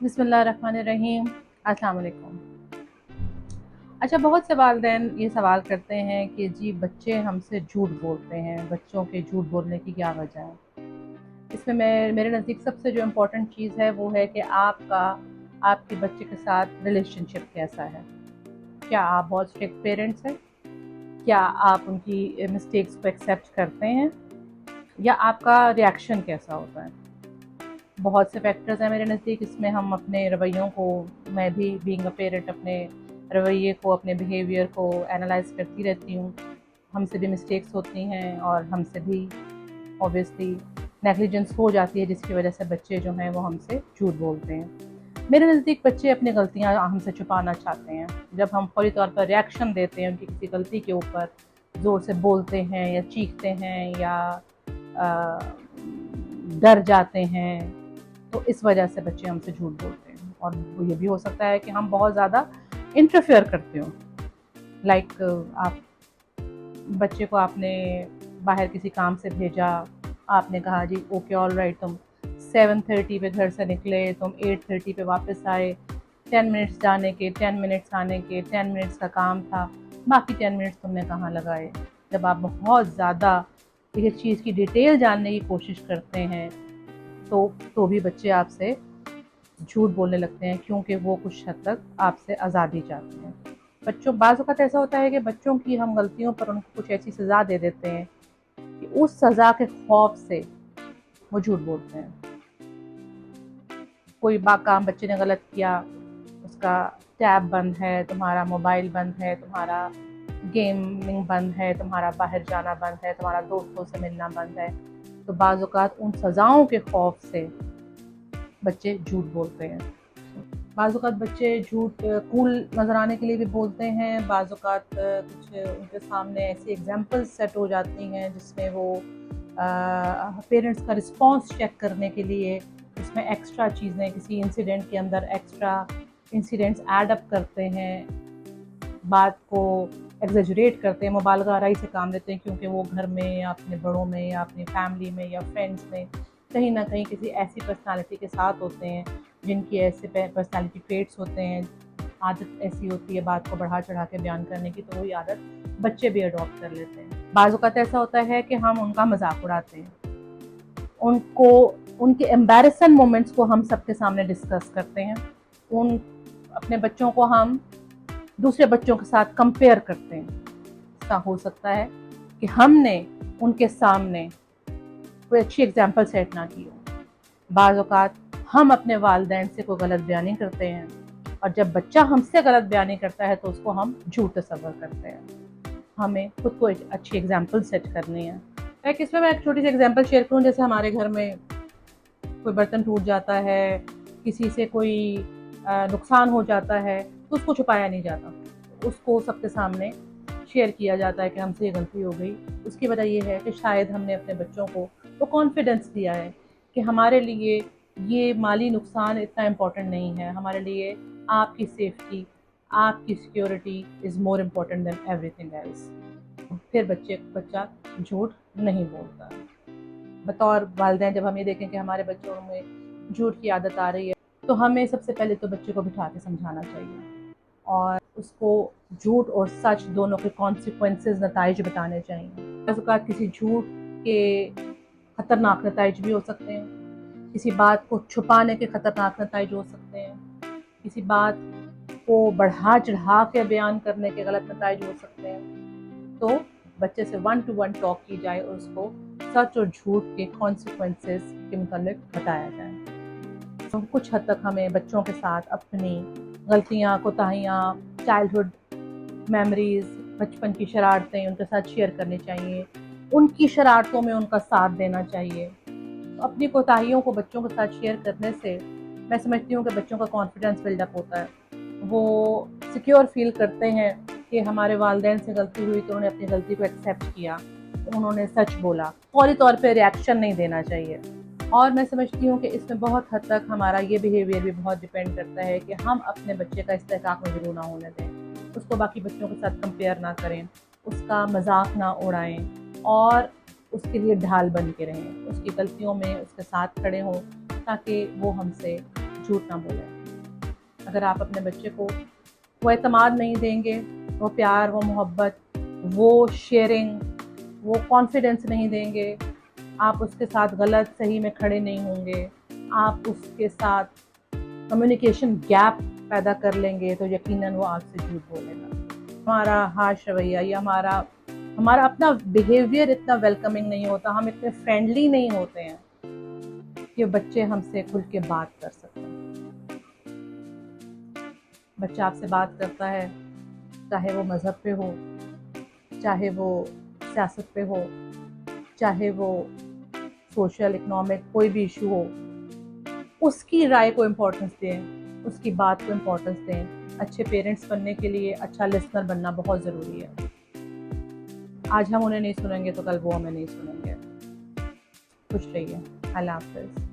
बिस्मिल्लाहिर्रहमानिर्रहीम। अस्सलाम वालेकुम। अच्छा, बहुत से वालिदैन ये सवाल करते हैं कि जी बच्चे हमसे झूठ बोलते हैं, बच्चों के झूठ बोलने की क्या वजह है। इसमें मेरे नज़दीक सबसे जो इम्पोर्टेंट चीज़ है वो है कि आपके बच्चे के साथ रिलेशनशिप कैसा है। क्या आप बहुत स्ट्रिक्ट पेरेंट्स हैं? क्या आप उनकी मिस्टेक्स को एक्सेप्ट करते हैं, या आपका रिएक्शन कैसा होता है। बहुत से फैक्टर्स हैं मेरे नज़दीक। इसमें हम अपने रवैयों को, मैं भी बीइंग अ पेरेंट अपने रवैये को, अपने बिहेवियर को एनालाइज करती रहती हूँ। हमसे भी मिस्टेक्स होती हैं और हमसे भी ऑब्वियसली नेग्लिजेंस हो जाती है, जिसकी वजह से बच्चे जो हैं वो हमसे झूठ बोलते हैं। मेरे नज़दीक बच्चे अपनी गलतियाँ हमसे छुपाना चाहते हैं। जब हम फौरी तौर पर रिएक्शन देते हैं उनकी किसी गलती के ऊपर, ज़ोर से बोलते हैं या चीखते हैं या डर जाते हैं, तो इस वजह से बच्चे हमसे झूठ बोलते हैं। और ये भी हो सकता है कि हम बहुत ज़्यादा इंटरफेयर करते हो। लाइक आप बच्चे को आपने बाहर किसी काम से भेजा, आपने कहा जी ओके ऑल राइट, तुम 7:30 पे घर से निकले, तुम 8:30 पे वापस आए, 10 मिनट्स जाने के, 10 मिनट्स आने के, 10 मिनट्स का काम था, बाकी 10 मिनट्स तुमने कहाँ लगाए। जब आप बहुत ज़्यादा एक चीज़ की डिटेल जानने की कोशिश करते हैं तो भी बच्चे आपसे झूठ बोलने लगते हैं, क्योंकि वो कुछ हद तक आपसे आज़ादी चाहते हैं। बच्चों, बाज़ औक़ात ऐसा होता है कि बच्चों की हम गलतियों पर उनको कुछ ऐसी सज़ा दे देते हैं कि उस सज़ा के खौफ से वो झूठ बोलते हैं। कोई काम बच्चे ने गलत किया, उसका टैब बंद है, तुम्हारा मोबाइल बंद है, तुम्हारा गेमिंग बंद है, तुम्हारा बाहर जाना बंद है, तुम्हारा दोस्तों से मिलना बंद है, तो बाज़ औक़ात उन सज़ाओं के खौफ से बच्चे झूठ बोलते हैं। बाज़ औक़ात बच्चे झूठ कूल नज़र आने के लिए भी बोलते हैं। बाज़ औक़ात कुछ उनके सामने ऐसी एग्जांपल्स सेट हो जाती हैं जिसमें वो पेरेंट्स का रिस्पॉन्स चेक करने के लिए इसमें एक्स्ट्रा चीज़ें, किसी इंसिडेंट के अंदर एक्स्ट्रा इंसिडेंट्स ऐड अप करते हैं, बात को एग्जेजरेट करते हैं, मुबालगा आराई से काम लेते हैं, क्योंकि वो घर में या अपने बड़ों में या अपनी फैमिली में या फ्रेंड्स में कहीं ना कहीं किसी ऐसी पर्सनालिटी के साथ होते हैं जिनकी ऐसे पर्सनालिटी ट्रेट्स होते हैं, आदत ऐसी होती है बात को बढ़ा चढ़ा के बयान करने की, तो वही आदत बच्चे भी अडॉप्ट कर लेते हैं। बाज़ औक़ात ऐसा होता है कि हम उनका मजाक उड़ाते हैं, उनको उनके एम्बैरेसन मोमेंट्स को हम सबके सामने डिस्कस करते हैं, अपने बच्चों को हम दूसरे बच्चों के साथ कंपेयर करते हैं। ऐसा हो सकता है कि हमने उनके सामने कोई अच्छी एग्जाम्पल सेट ना की हो। बाज़ औक़ात हम अपने वालिदैन से कोई गलत बयानी करते हैं, और जब बच्चा हमसे गलत बयानी करता है तो उसको हम झूठ तस्वर करते हैं। हमें खुद को एक अच्छी एग्जाम्पल सेट करनी है। इसमें मैं एक छोटी सी एग्जाम्पल शेयर करूँ। जैसे हमारे घर में कोई बर्तन टूट जाता है, किसी से कोई नुकसान हो जाता है, तो उसको छुपाया नहीं जाता, उसको सबके सामने शेयर किया जाता है कि हमसे ये गलती हो गई। उसकी वजह ये है कि शायद हमने अपने बच्चों को वो कॉन्फिडेंस दिया है कि हमारे लिए ये माली नुकसान इतना इम्पोर्टेंट नहीं है, हमारे लिए आपकी सेफ्टी, आपकी security is more important then everything else. फिर बच्चा झूठ नहीं बोलता। बतौर वालिदैन जब हम ये देखें कि हमारे बच्चों में झूठ की आदत आ रही है, तो हमें सबसे पहले तो बच्चे को बिठा के समझाना चाहिए और उसको झूठ और सच दोनों के कॉन्सिक्वेंसेस, नताइज बताने चाहिए। बाज़ औक़ात किसी झूठ के ख़तरनाक नताइज भी हो सकते हैं, किसी बात को छुपाने के ख़तरनाक नताइज हो सकते हैं, किसी बात को बढ़ा चढ़ा के बयान करने के गलत नताइज हो सकते हैं। तो बच्चे से 1-to-1 टॉक की जाए और उसको सच और झूठ के कॉन्सिक्वेंसेस के मुताबिक बताया जाए। तो कुछ हद तक हमें बच्चों के साथ अपनी गलतियाँ, कोताहियाँ, चाइल्डहुड मेमोरीज़, बचपन की शरारतें उनके साथ शेयर करनी चाहिए, उनकी शरारतों में उनका साथ देना चाहिए। तो अपनी कोताहियों को बच्चों के साथ शेयर करने से मैं समझती हूँ कि बच्चों का कॉन्फिडेंस बिल्डअप होता है, वो सिक्योर फील करते हैं कि हमारे वालिदैन से गलती हुई तो उन्होंने अपनी गलती को एक्सेप्ट किया, तो उन्होंने सच बोला। फौरी तौर पे रिएक्शन नहीं देना चाहिए। और मैं समझती हूँ कि इसमें बहुत हद तक हमारा ये बिहेवियर भी बहुत डिपेंड करता है कि हम अपने बच्चे का इस्तेहकाक मजरूह ना होने दें, उसको बाकी बच्चों के साथ कंपेयर ना करें, उसका मजाक ना उड़ाएं और उसके लिए ढाल बन के रहें, उसकी गलतियों में उसके साथ खड़े हों ताकि वो हमसे झूठ جھوٹ نہ بولیں. اگر آپ اپنے بچے کو وہ اعتماد نہیں دیں گے، وہ پیار، وہ محبت، وہ شیئرنگ، وہ کانفیڈنس نہیں دیں گے، آپ اس کے ساتھ غلط صحیح میں کھڑے نہیں ہوں گے، آپ اس کے ساتھ کمیونیکیشن گیپ پیدا کر لیں گے، تو یقیناً وہ آپ سے جھوٹ بولے گا. ہمارا ہارش رویہ یا ہمارا اپنا بیہیویئر اتنا ویلکمنگ نہیں ہوتا، ہم اتنے فرینڈلی نہیں ہوتے ہیں کہ بچے ہم سے کھل کے بات کر سکیں. بچہ آپ سے بات کرتا ہے، چاہے وہ مذہب پہ ہو، چاہے وہ سیاست پہ ہو، چاہے وہ سوشل اکنامک کوئی بھی ایشو ہو، اس کی رائے کو امپورٹنس دیں، اس کی بات کو امپورٹنس دیں. اچھے پیرنٹس بننے کے لیے اچھا لسنر بننا بہت ضروری ہے. آج ہم انہیں نہیں سنیں گے تو کل وہ ہمیں نہیں سنیں گے. خوش رہیے. اللہ حافظ.